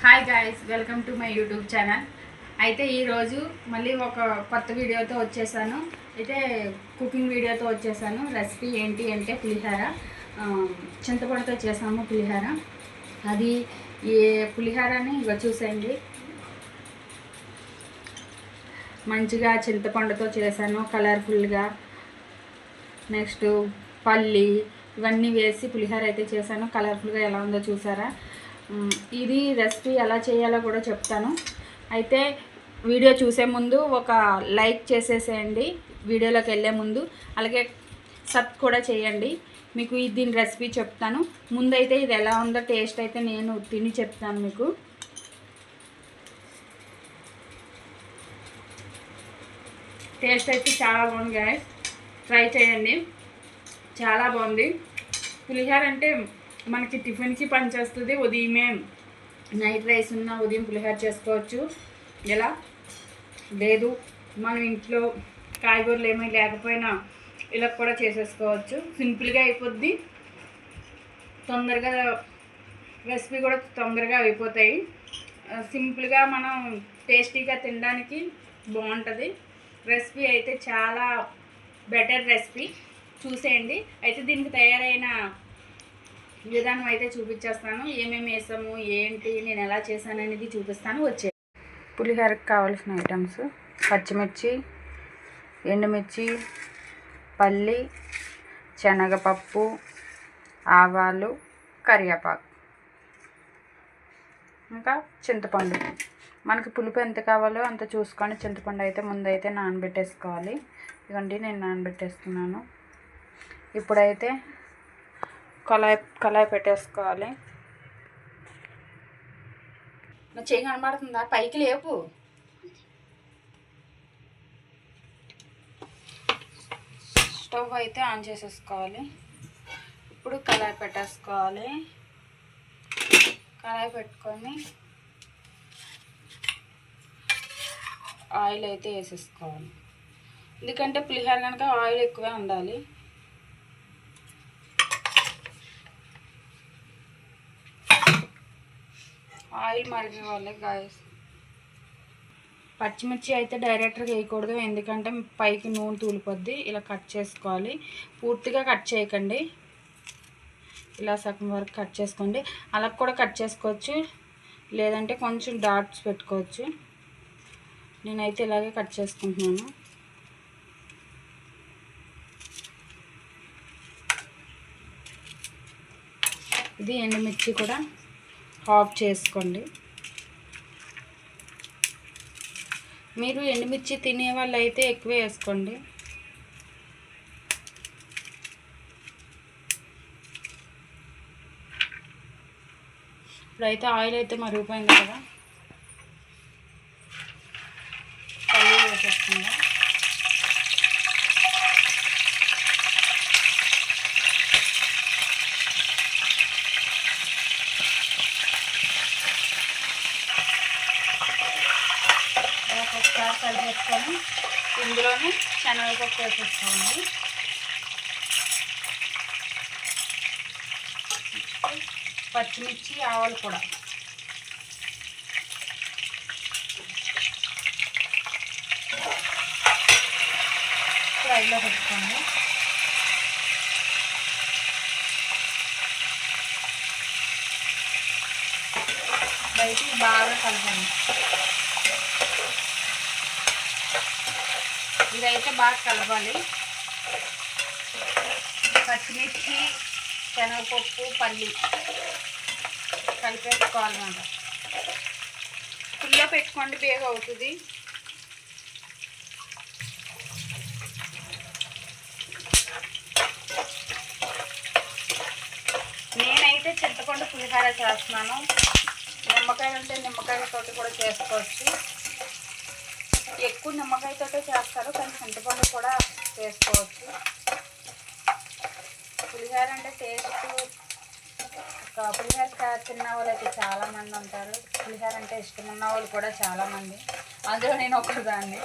Hi guys, welcome to my YouTube channel. అయితే ఈరోజు మళ్ళీ ఒక కొత్త వీడియోతో వచ్చేసాను. అయితే కుకింగ్ వీడియోతో వచ్చేసాను. రెసిపీ ఏంటి అంటే పులిహోర. చింతపండుతో చేసాము పులిహోర. అది ఏ పులిహోరని ఇక చూసేయండి. మంచిగా చింతపండుతో చేశాను, కలర్ఫుల్గా. నెక్స్ట్ పల్లి ఇవన్నీ వేసి పులిహోర అయితే చేశాను. కలర్ఫుల్గా ఎలా ఉందో చూసారా? ఇది రెసిపీ ఎలా చేయాలో కూడా చెప్తాను. అయితే వీడియో చూసే ముందు ఒక లైక్ చేసేసేయండి వీడియోలోకి వెళ్ళే ముందు. అలాగే సబ్ కూడా చేయండి. మీకు దీని రెసిపీ చెప్తాను. ముందైతే ఇది ఎలా ఉందో టేస్ట్ అయితే నేను తిని చెప్తాను మీకు. టేస్ట్ అయితే చాలా బాగుంది గాయ్స్, ట్రై చేయండి. చాలా బాగుంది. పులిహోర అంటే మనకి టిఫిన్కి పనిచేస్తుంది. ఉదయమే నైట్ రైస్ ఉన్న ఉదయం పులిహోర చేసుకోవచ్చు. ఎలా లేదు మనం ఇంట్లో కాయగూరలు ఏమీ లేకపోయినా ఇలా కూడా చేసేసుకోవచ్చు. సింపుల్గా అయిపోద్ది, తొందరగా రెసిపీ కూడా తొందరగా అయిపోతాయి. సింపుల్గా మనం టేస్టీగా తినడానికి బాగుంటుంది. రెసిపీ అయితే చాలా బెటర్ రెసిపీ, చూసేయండి. అయితే దీనికి తయారైన విధానం అయితే చూపించేస్తాను. ఏమేమి వేసాము ఏంటి నేను ఎలా చేశాను అనేది చూపిస్తాను. వచ్చే పులిహోరకి కావాల్సిన ఐటమ్స్: పచ్చిమిర్చి, ఎండుమిర్చి, పల్లి, శనగపప్పు, ఆవాలు, కరివేపాకు, ఇంకా చింతపండు. మనకి పులుపు ఎంత కావాలో అంత చూసుకొని చింతపండు అయితే ముందైతే నానబెట్టేసుకోవాలి. ఇదిగోండి నేను నానబెట్టేస్తున్నాను. ఇప్పుడైతే కళాయి పెట్టేసుకోవాలి. నా చేయి కనబడుతుందా? పైకి లేపు. స్టవ్ అయితే ఆన్ చేసేసుకోవాలి. ఇప్పుడు కళాయి పెట్టేసుకోవాలి. కళాయి పెట్టుకొని ఆయిల్ అయితే వేసేసుకోవాలి. ఎందుకంటే పులిహోర కనుక ఆయిల్ ఎక్కువే ఉండాలి. ఆయిల్ మరిగివ్వాలి గాయస్. పచ్చిమిర్చి అయితే డైరెక్ట్గా వేయకూడదు, ఎందుకంటే పైకి నూనె తూలిపోద్ది. ఇలా కట్ చేసుకోవాలి. పూర్తిగా కట్ చేయకండి, ఇలా సగం వరకు కట్ చేసుకోండి. అలా కూడా కట్ చేసుకోవచ్చు, లేదంటే కొంచెం డాట్స్ పెట్టుకోవచ్చు. నేనైతే ఇలాగే కట్ చేసుకుంటున్నాను. ఇది ఎండుమిర్చి కూడా ఆఫ్ చేసుకోండి. మీరు ఎండుమిర్చి తినే వాళ్ళు అయితే ఎక్కువ వేసుకోండి. ఇప్పుడైతే ఆయిల్ అయితే మరిగిపోయింది కదా, పల్లీలు వేసేసుకుందాం. ఒకసారి కలిపేసుకొని ఇందులోనే శనగపప్పు వేసేసుకోండి. పచ్చిమిర్చి, ఆవాలు కూడా ఫ్రైలో పెట్టుకోండి. బయటికి బాగా కలపండి. ఇదైతే బాగా కలపాలి. పచ్చిమిర్చి, శనగపప్పు, పల్లి కలిపేసుకోవాలన్నమాట. ఫుల్గా పెట్టుకోండి, బేగా అవుతుంది. నేనైతే చింతపండు పులిహోర చేస్తున్నాను. నిమ్మకాయ అంటే నిమ్మకాయతోటి కూడా చేసుకోవచ్చు. ఎక్కువ నిమ్మకాయతోటే చేస్తారు, కానీ చింతపండు కూడా చేసుకోవచ్చు. పులిహోర అంటే టేస్ట్, పులిహోర తిన్న వాళ్ళు అయితే చాలామంది ఉంటారు. పులిహోర అంటే ఇష్టం ఉన్న వాళ్ళు కూడా చాలామంది, అందులో నేను ఒకదాన్ని.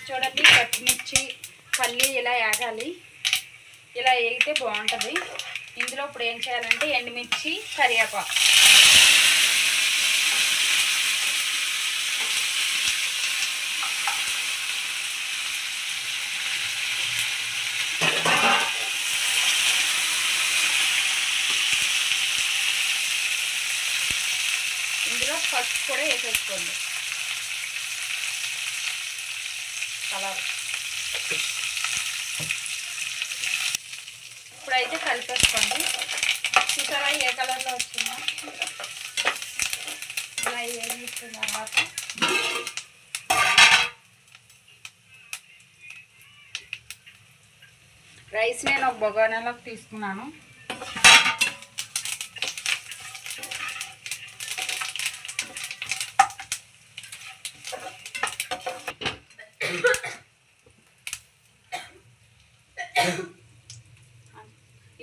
చూడండి పచ్చిమిర్చి పల్లి ఇలా వేగాలి. ఇలా వేగితే బాగుంటుంది. ఇందులో ఇప్పుడు ఏం చేయాలంటే ఎండుమిర్చి కరివేపాకు ఇందులో పసుపు కూడా వేసేసుకోండి. కలర్ ఇప్పుడైతే కలిపేసుకోండి. చూసారా ఏ కలర్లో వచ్చిందో. ఇలా ఏమి ఇచ్చిన తర్వాత రైస్ నేను ఒక బగోనాలోకి తీసుకున్నాను.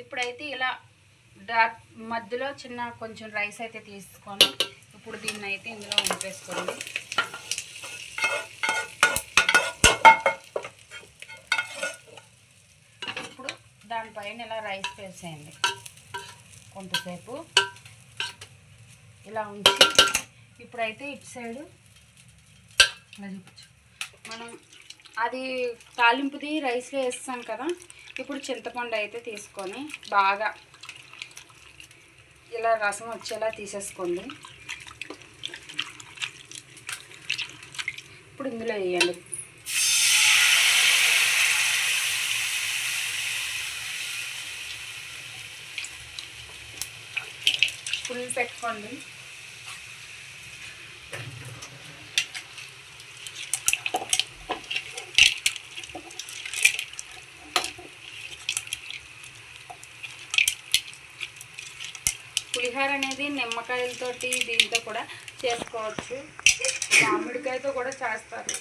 ఇప్పుడైతే ఇలా డార్క్ మధ్యలో చిన్న కొంచెం రైస్ అయితే తీసుకొని ఇప్పుడు దీన్ని అయితే ఇందులో ఉంపేసుకోండి. ఇప్పుడు దానిపైన ఇలా రైస్ వేసేయండి. కొంతసేపు ఇలా ఉంచి ఇప్పుడైతే ఇటు సైడు ఇలా చూపించు. మనం అది తాలింపుది రైస్లో వేస్తాం కదా. ఇప్పుడు చింతపండు అయితే తీసుకొని బాగా ఇలా రసం వచ్చేలా తీసేసుకోండి. ఇప్పుడు ఇందులో వేయండి. ఫుల్ పెట్టుకోండి. పులిహోర అనేది నిమ్మకాయలతోటి దీంతో కూడా చేసుకోవచ్చు. మామిడికాయతో కూడా చేస్తారు.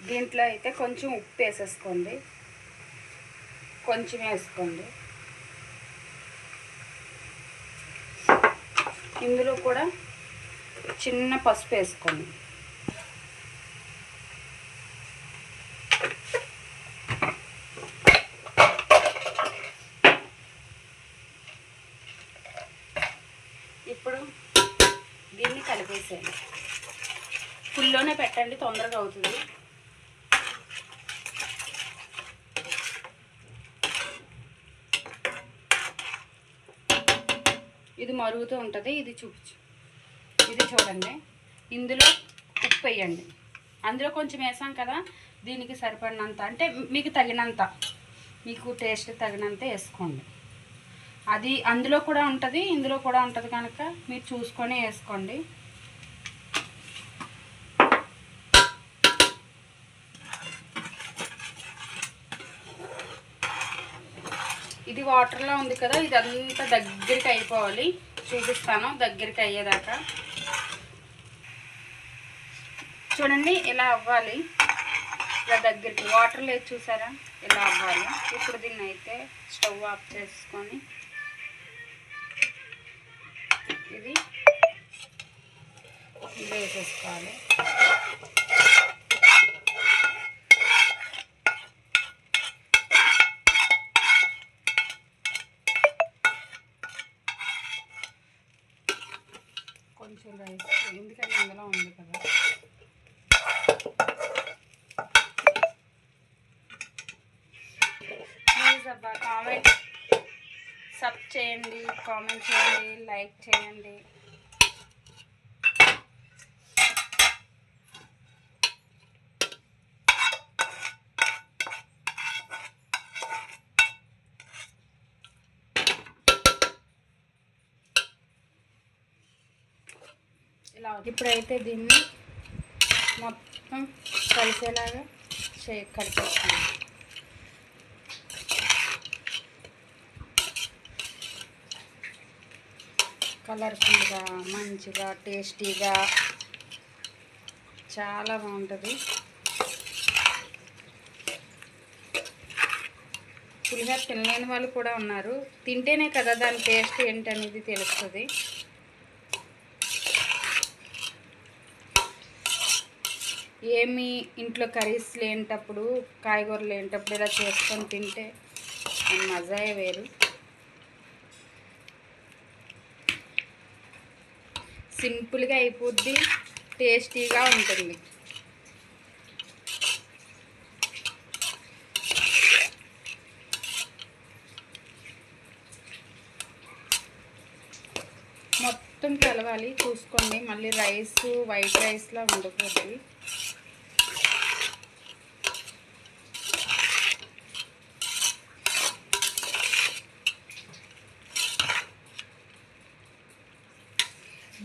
దీంట్లో అయితే కొంచెం ఉప్పు వేసేసుకోండి. కొంచెం వేసుకోండి. ఇందులో కూడా చిన్న పసుపు వేసుకోండి. ఇప్పుడు దీన్ని కలిపేసేయండి. ఫుల్లోనే పెట్టండి, తొందరగా అవుతుంది. ఇది మరుగుతూ ఉంటుంది. ఇది చూపించు. ఇది చూడండి. ఇందులో ఉప్పు వేయండి. అందులో కొంచెం వేసాం కదా, దీనికి సరిపడినంత అంటే మీకు తగినంత, మీకు టేస్ట్ తగినంత వేసుకోండి. అది అందులో కూడా ఉంటుంది, ఇందులో కూడా ఉంటుంది కనుక మీరు చూసుకొని వేసుకోండి. ఇది వాటర్లో ఉంది కదా, ఇదంతా దగ్గరికి అయిపోవాలి. చూపిస్తాను దగ్గరికి అయ్యేదాకా. చూడండి ఇలా అవ్వాలి. ఇలా దగ్గరికి వాటర్ లేదు చూసారా, ఇలా అవ్వాలి. ఇప్పుడు దీన్ని అయితే స్టవ్ ఆఫ్ చేసుకొని ఇది వేసేసుకోవాలి. కొంచెం రైస్ ఎందుకంటే అందులో ఉంది కదా. ప్లీజ్ అబ్బా కామెంట్ సబ్ చేయండి, కామెంట్ చేయండి, లైక్ చేయండి. ఇలా ఇప్పుడైతే దీన్ని మొత్తం కలిసేలాగా కలిపేస్తాను. కలర్ఫుల్గా మంచిగా టేస్టీగా చాలా బాగుంటుంది. పులిహోర తినలేని వాళ్ళు కూడా ఉన్నారు. తింటేనే కదా దాని టేస్ట్ ఏంటనేది తెలుస్తుంది. ఏమి ఇంట్లో కర్రీస్ లేనప్పుడు, కాయగూరలు లేనప్పుడు ఇలా చేసుకొని తింటే మజాయే వేరు. సింపుల్గా అయిపోద్ది, టేస్టీగా ఉంటుంది. మొత్తం కలవాలి, చూసుకోండి. మళ్ళీ రైస్ వైట్ రైస్లా ఉండకూడదు.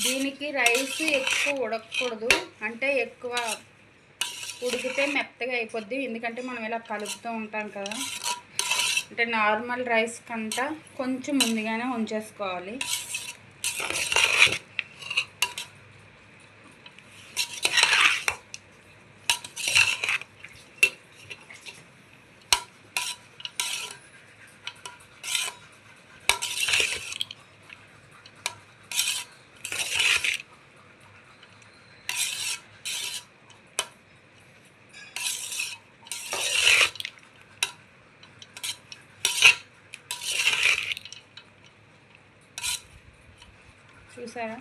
దీనికి రైస్ ఎక్కువ ఉడకకూడదు, అంటే ఎక్కువ ఉడికితే మెత్తగా అయిపోద్ది. ఎందుకంటే మనం ఇలా కలుపుతూ ఉంటాం కదా. అంటే నార్మల్ రైస్ కంటే కొంచెం ముందుగానే ఉంచేసుకోవాలి. చూసారా?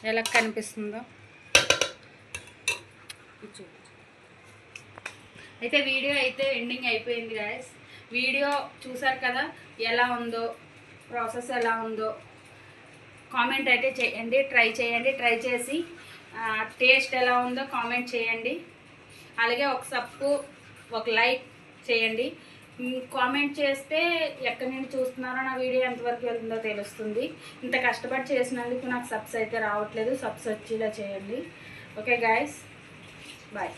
ఎలా కనిపిస్తుందో. అయితే వీడియో అయితే ఎండింగ్ అయిపోయింది గాయస్. వీడియో చూసారు కదా, ఎలా ఉందో, ప్రాసెస్ ఎలా ఉందో కామెంట్ అయితే చేయండి. ట్రై చేసి టేస్ట్ ఎలా ఉందో కామెంట్ చేయండి. అలాగే ఒక లైక్ చేయండి. కామెంట్ చేస్తే ఎక్కడి నుండి చూస్తున్నారో, నా వీడియో ఎంతవరకు వెళ్తుందో తెలుస్తుంది. ఇంత కష్టపడి చేసినందుకు నాకు సబ్స్ అయితే రావట్లేదు. సబ్స్ వచ్చేలా చేయండి. Okay guys, bye.